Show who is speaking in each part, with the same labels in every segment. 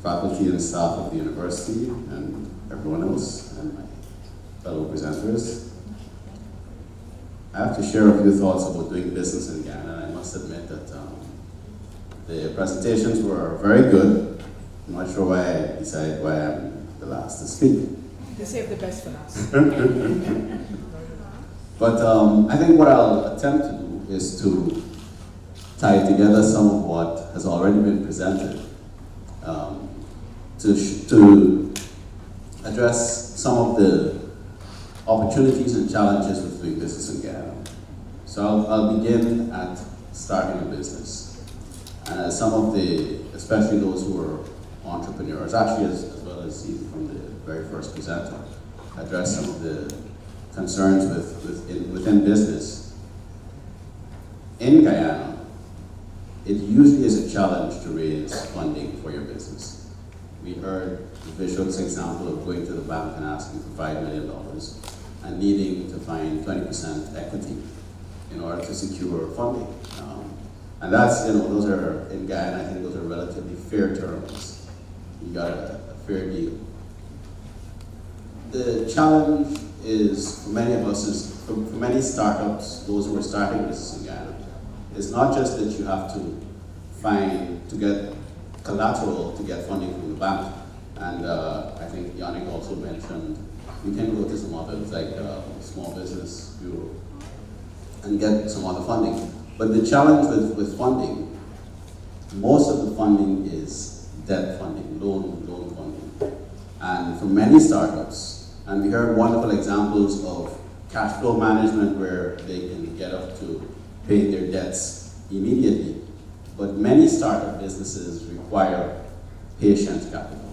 Speaker 1: faculty and staff of the university, and everyone else, and my fellow presenters. I have to share a few thoughts about doing business in Guyana, and I must admit that the presentations were very good. I'm not sure why I decided why I'm the last to speak.
Speaker 2: They save the best for last.
Speaker 1: But I think what I'll attempt to do is to tie together some of what has already been presented to address some of the opportunities and challenges with doing business in Guyana. So I'll begin at starting a business. And some of the, especially those who are entrepreneurs, actually as well as even from the very first presenter, address some of the concerns within business. In Guyana, it usually is a challenge to raise funding for your business. We heard the Bishop's example of going to the bank and asking for $5 million and needing to find 20% equity in order to secure funding. And that's, those are, in Guyana, I think those are relatively fair terms. You got a fair deal. The challenge is, for many of us, is for many startups, those who are starting business in Guyana, it's not just that you have to get collateral to get funding from the bank. And I think Yannick also mentioned, you can go to some others, like Small Business Bureau, and get some other funding. But the challenge with funding, most of the funding is debt funding, loan funding. And for many startups, and we heard wonderful examples of cash flow management where they can get up to pay their debts immediately. But many startup businesses require patient capital.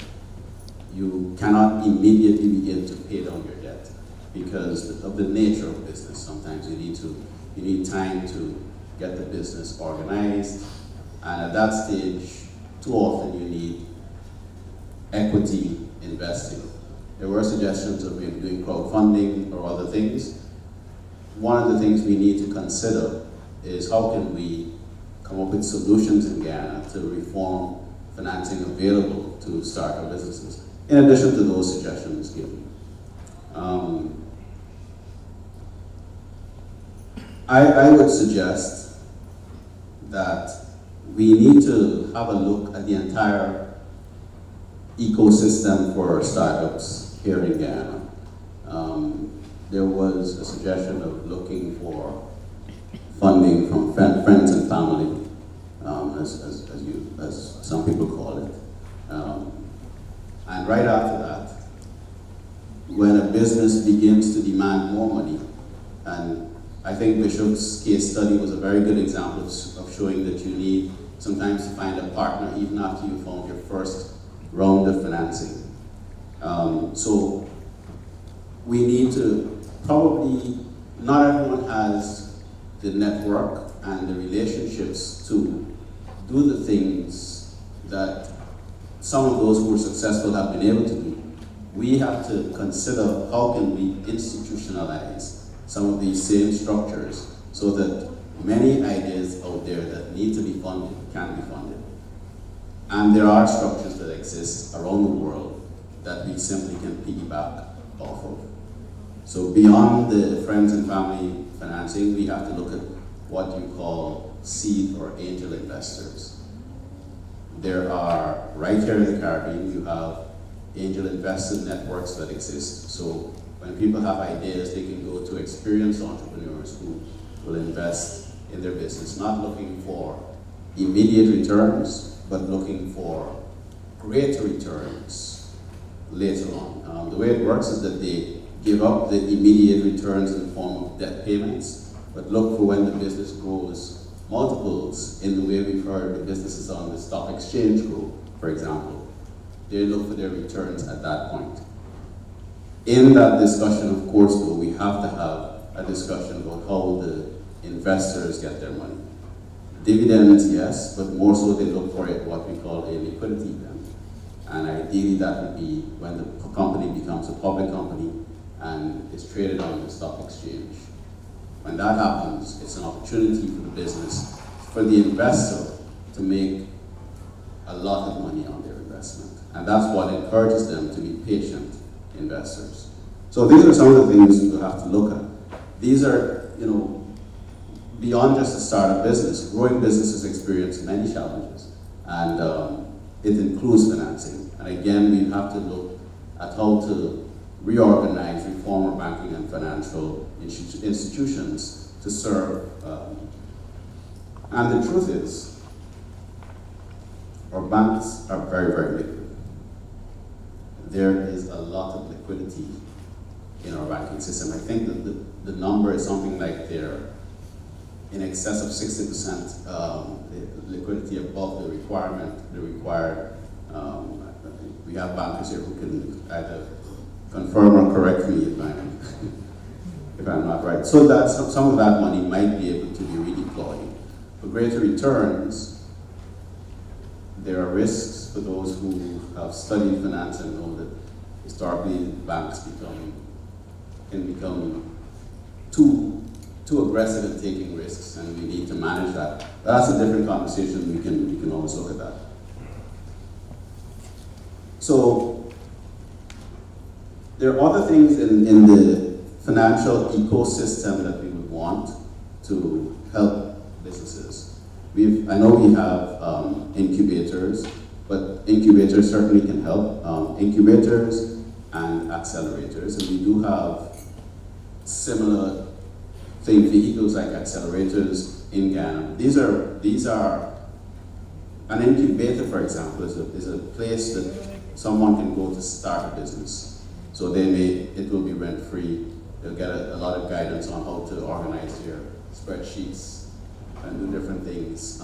Speaker 1: You cannot immediately begin to pay down your debt because of the nature of business. Sometimes you need time to get the business organized, and at that stage, too often you need equity investing. There were suggestions of maybe doing crowdfunding or other things. One of the things we need to consider is how can we come up with solutions in Guyana to reform financing available to startup businesses, in addition to those suggestions given. I would suggest that we need to have a look at the entire ecosystem for startups here in Guyana. There was a suggestion of looking for funding from friends and family, as some people call it. And right after that, when a business begins to demand more money, and I think Bishop's case study was a very good example of showing that you need sometimes to find a partner even after you found your first round of financing. So we need to probably, not everyone has the network and the relationships to do the things that some of those who are successful have been able to do. We have to consider how can we institutionalize some of these same structures so that many ideas out there that need to be funded can be funded. And there are structures that exist around the world that we simply can piggyback off of. So beyond the friends and family financing, we have to look at what you call seed or angel investors. There are, right here in the Caribbean, you have angel investor networks that exist. So when people have ideas, they can go to experienced entrepreneurs who will invest in their business, not looking for immediate returns, but looking for greater returns later on. The way it works is that they give up the immediate returns in the form of debt payments, but look for when the business grows multiples in the way we've heard the businesses on the stock exchange grow, for example. They look for their returns at that point. In that discussion, of course, though, we have to have a discussion about how the investors get their money. Dividends, yes, but more so they look for it, what we call a liquidity event. And ideally that would be when the company becomes a public company and is traded on the stock exchange. When that happens, it's an opportunity for the business, for the investor to make a lot of money on their investment. And that's what encourages them to be patient investors. So these are some of the things you have to look at. These are, beyond just a startup business. Growing businesses experience many challenges, and it includes financing. And again, we have to look at how to reorganize, reform our banking and financial institutions to serve. And the truth is, our banks are very, very liquid. There is a lot of liquidity in our banking system. I think that the number is something like they're in excess of 60% liquidity above the required. We have bankers here who can either confirm or correct me if I'm not right. So that some of that money might be able to be redeployed. For greater returns, there are risks for those who have studied finance and know that historically banks can become too aggressive in taking risks, and we need to manage that. That's a different conversation. We can always look at that. So there are other things in the financial ecosystem that we would want to help businesses. I know we have incubators, but incubators certainly can help. Incubators and accelerators, and we do have similar vehicles like accelerators in Guyana. These are an incubator, for example, is a place that someone can go to start a business. So it will be rent-free. They'll get a lot of guidance on how to organize their spreadsheets and do different things,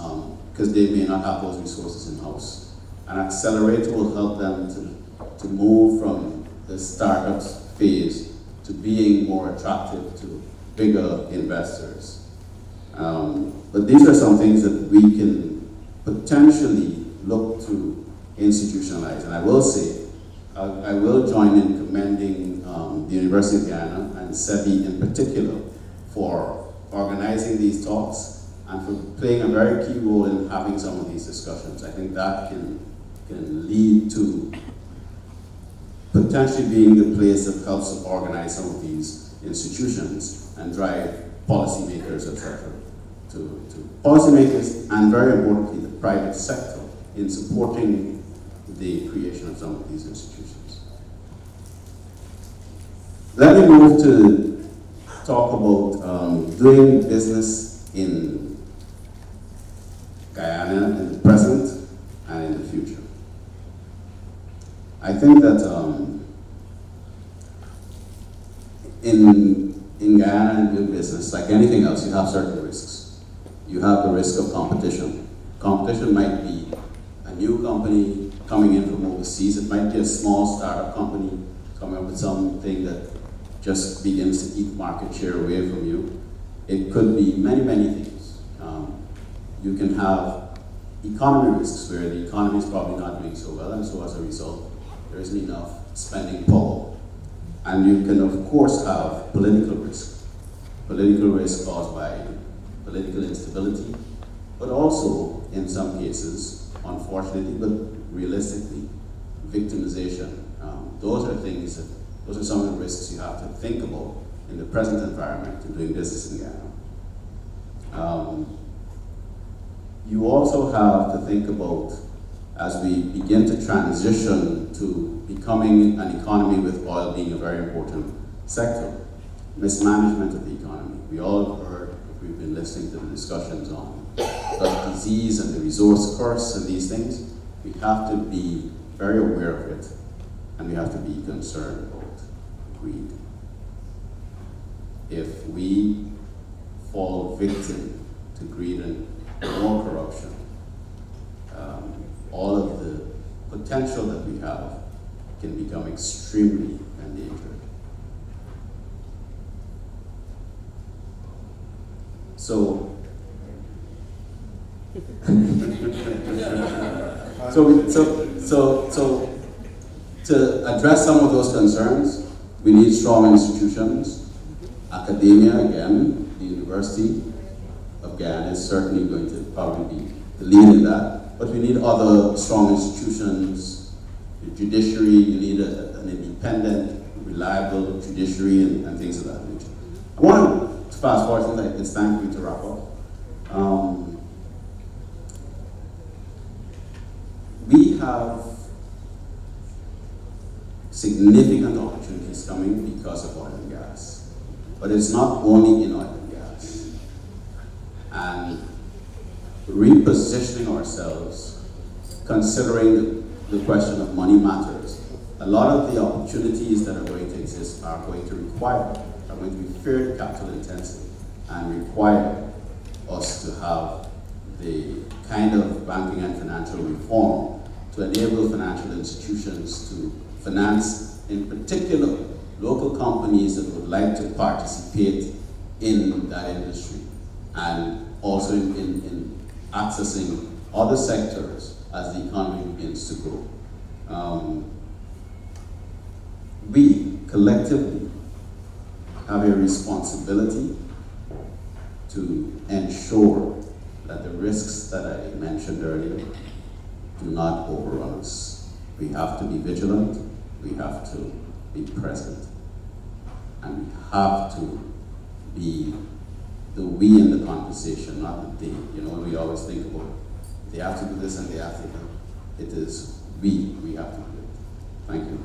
Speaker 1: because they may not have those resources in-house. An accelerator will help them to move from the startup phase to being more attractive to bigger investors. But these are some things that we can potentially look to institutionalize. And I will say, I will join in commending the University of Guyana and SEBI in particular for organizing these talks and for playing a very key role in having some of these discussions. I think that can lead to potentially being the place that helps to organize some of these institutions and drive policymakers, etc. to policymakers, and very importantly, the private sector in supporting the creation of some of these institutions. Let me move to talk about doing business in Guyana in the present and in the future. I think that in Guyana and doing business, like anything else, you have certain risks. You have the risk of competition. Competition might be a new company coming in from overseas. It might be a small startup company coming up with something that just begins to eat market share away from you. It could be many, many things. You can have economy risks where the economy is probably not doing so well, and so as a result, there isn't enough spending power. And you can, of course, have political risk. Political risk caused by political instability, but also, in some cases, unfortunately, but realistically, victimization. Those are some of the risks you have to think about in the present environment in doing business in Guyana. You also have to think about, as we begin to transition to becoming an economy with oil being a very important sector, mismanagement of the economy. We all have heard, if we've been listening to the discussions on the disease and the resource curse and these things, we have to be very aware of it, and we have to be concerned about greed. If we fall victim to greed and more corruption, all of the potential that we have can become extremely endangered. So, to address some of those concerns, we need strong institutions. Academia, again, the University of Guyana is certainly going to probably be the lead in that. But we need other strong institutions, judiciary, you need an independent, reliable judiciary and things of that nature. I want to fast forward since it's time for me to wrap up. We have significant opportunities coming because of oil and gas. But it's not only in oil and gas. And repositioning ourselves, considering the question of money matters, a lot of the opportunities that are going to exist are going to be fairly capital intensive and require us to have the kind of banking and financial reform to enable financial institutions to finance, in particular, local companies that would like to participate in that industry, and also in accessing other sectors as the economy begins to grow. We collectively have a responsibility to ensure that the risks that I mentioned earlier do not overrun us. We have to be vigilant, we have to be present, and we have to be the we in the conversation, not the they. You know, we always think about they have to do this and they have to do that. It is we have to do it. Thank you.